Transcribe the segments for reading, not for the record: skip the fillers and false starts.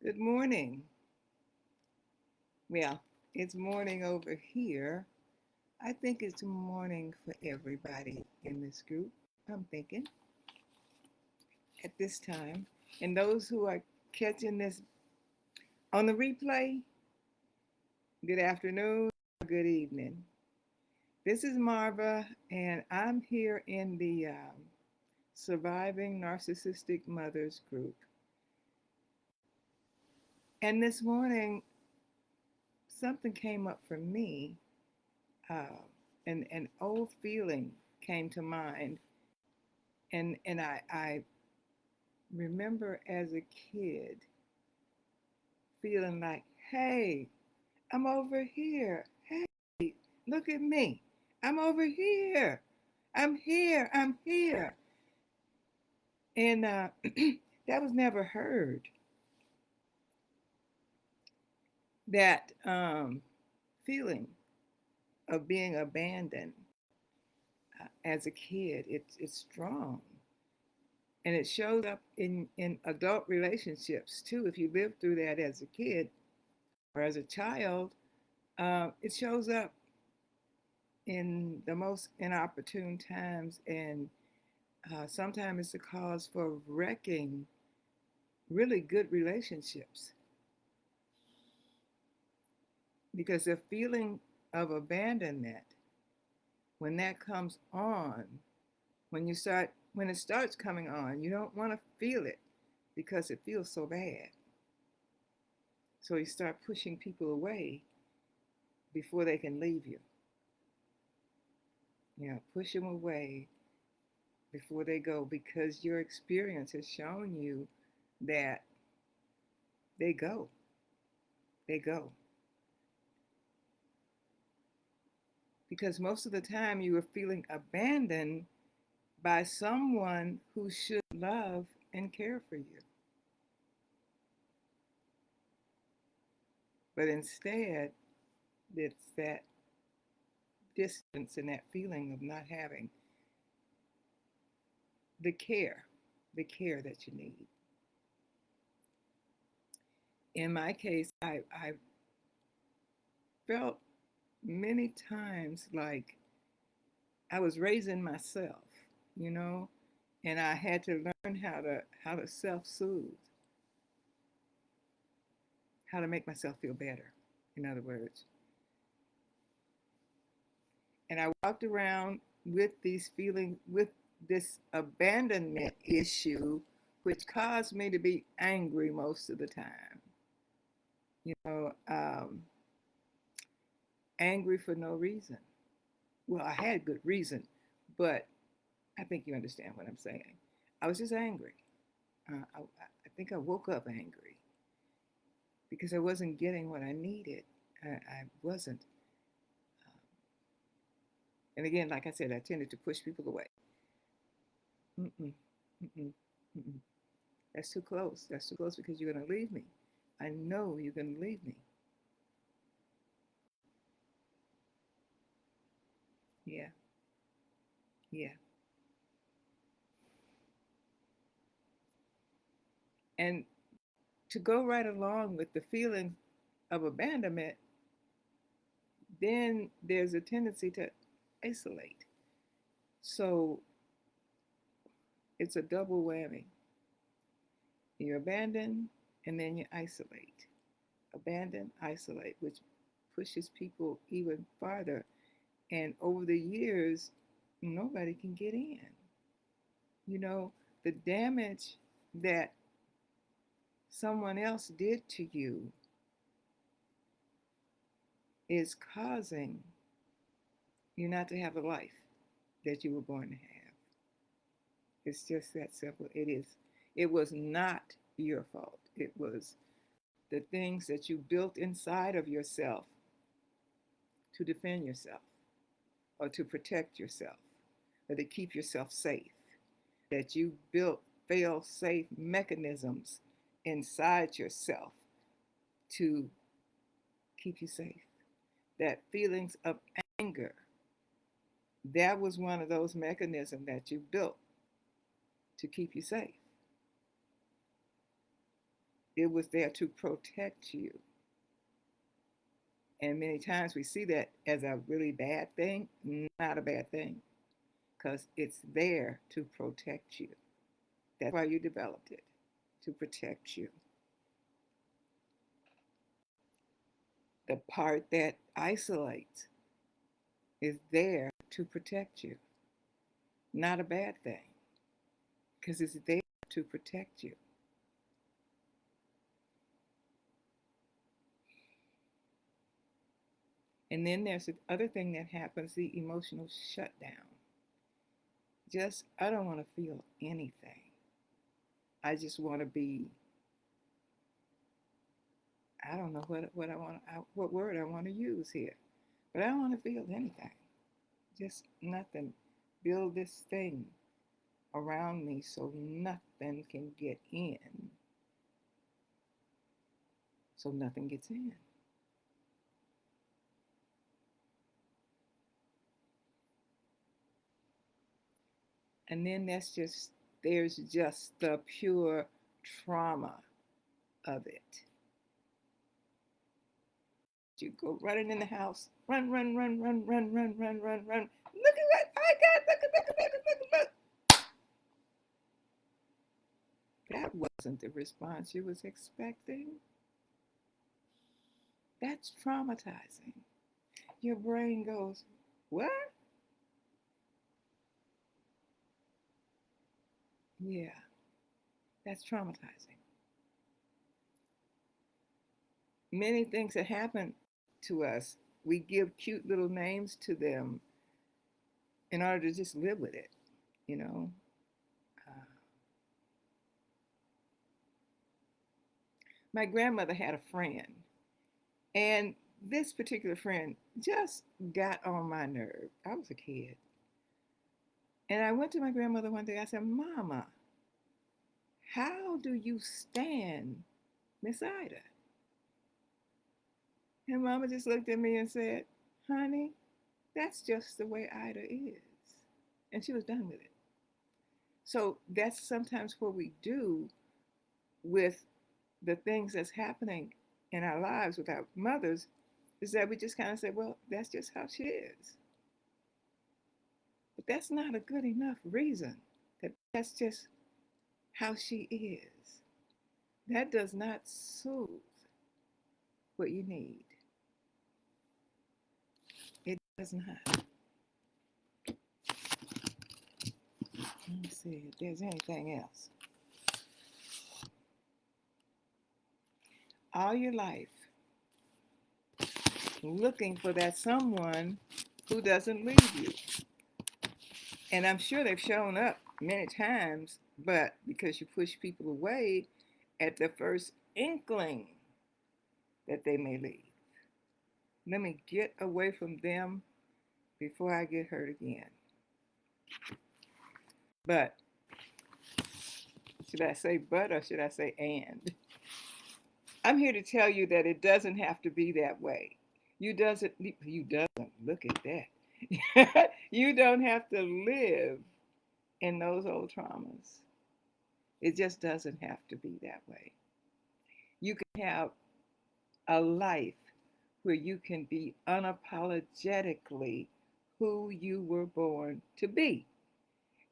Good morning. Well, it's morning over here. I think it's morning for everybody in this group. I'm thinking at this time. And those who are catching this on the replay, good afternoon, good evening. This is Marva, and I'm here in the Surviving Narcissistic Mothers group. And this morning, something came up for me, uh, and an old feeling came to mind. And I remember as a kid feeling like, hey, I'm over here. Hey, look at me. I'm over here. I'm here. I'm here. And that was never heard. That feeling of being abandoned as a kid, it's strong. And it shows up in adult relationships too. If you lived through that as a kid or as a child, it shows up in the most inopportune times, and sometimes it's a cause for wrecking really good relationships because the feeling of abandonment, when that comes on, when it starts coming on, you don't want to feel it because it feels so bad. So you start pushing people away before they can leave you. Push them away before they go because your experience has shown you that they go. They go. Because most of the time you are feeling abandoned by someone who should love and care for you. But instead, it's that distance and that feeling of not having the care, the care that you need. In my case, I felt many times like I was raising myself, you know, and I had to learn how to self-soothe, how to make myself feel better, in other words. And I walked around with these feelings, with this abandonment issue, which caused me to be angry most of the time. You know, angry for no reason. Well, I had good reason, but I think you understand what I'm saying. I was just angry. I think I woke up angry because I wasn't getting what I needed. I wasn't. And again, like I said, I tended to push people away. Mm-mm, mm-mm, mm-mm. That's too close. That's too close because you're going to leave me. I know you're going to leave me. Yeah, yeah. And to go right along with the feeling of abandonment, then there's a tendency to isolate. So it's a double whammy. You abandon and then you isolate. Abandon, isolate, which pushes people even farther. And over the years, nobody can get in. You know, the damage that someone else did to you is causing you not to have the life that you were born to have. It's just that simple. It is. It was not your fault. It was the things that you built inside of yourself to defend yourself or to protect yourself or to keep yourself safe. That you built fail safe mechanisms inside yourself to keep you safe. That feelings of anger, that was one of those mechanisms that you built to keep you safe. It was there to protect you. And many times we see that as a really bad thing, not a bad thing, because it's there to protect you. That's why you developed it, to protect you. The part that isolates is there to protect you, not a bad thing, because it's there to protect you. And then there's the other thing that happens, the emotional shutdown. Just, I don't want to feel anything. I just want to be, I don't know what I want, what word I want to use here, but I don't want to feel anything. Just nothing. Build this thing around me so nothing can get in. So nothing gets in. And then there's just the pure trauma of it. You go running in the house, run, run, run, run, run, run, run, run, run. Look at what I got, look. That wasn't the response you was expecting. That's traumatizing. Your brain goes, what? Yeah, that's traumatizing. Many things that happen to us, we give cute little names to them in order to just live with it, you know. Uh, my grandmother had a friend, and this particular friend just got on my nerve. I was a kid. And I went to my grandmother one day. I said, Mama, how do you stand Miss Ida? And Mama just looked at me and said, Honey, that's just the way Ida is. And she was done with it. So that's sometimes what we do with the things that's happening in our lives with our mothers, is that we just kind of say, well, that's just how she is. But that's not a good enough reason that that's just how she is. That does not soothe what you need. It does not. Let me see if there's anything else. All your life, looking for that someone who doesn't leave you. And I'm sure they've shown up many times, but because you push people away at the first inkling that they may leave. Let me get away from them before I get hurt again. But, should I say but or should I say and? I'm here to tell you that it doesn't have to be that way. You doesn't look at that. You don't have to live in those old traumas. It just doesn't have to be that way. You can have a life where you can be unapologetically who you were born to be.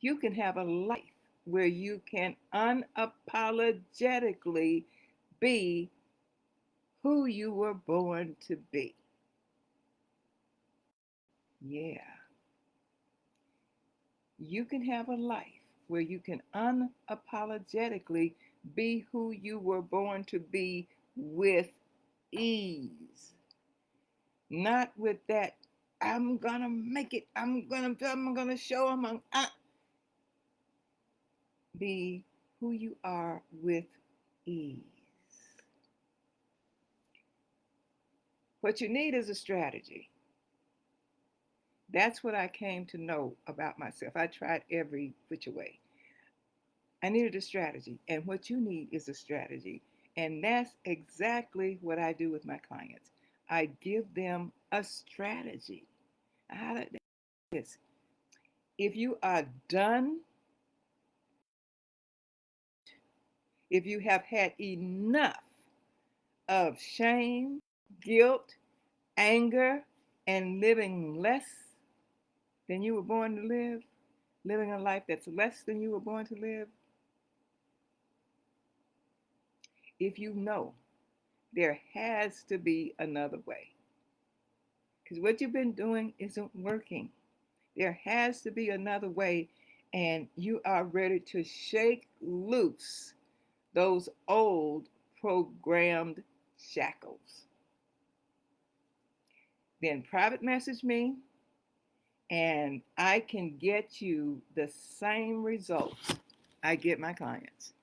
You can have a life where you can unapologetically be who you were born to be. Yeah. You can have a life where you can unapologetically be who you were born to be with ease. Not with that, I'm gonna make it, I'm gonna show them. Be who you are with ease. What you need is a strategy. That's what I came to know about myself. I tried every which way. I needed a strategy, and what you need is a strategy. And that's exactly what I do with my clients. I give them a strategy. How to do this. If you are done If you have had enough of shame, guilt, anger, and living less than you were born to live, living a life that's less than you were born to live, if you know there has to be another way, because what you've been doing isn't working, there has to be another way, and you are ready to shake loose those old programmed shackles, then private message me and I can get you the same results I get my clients.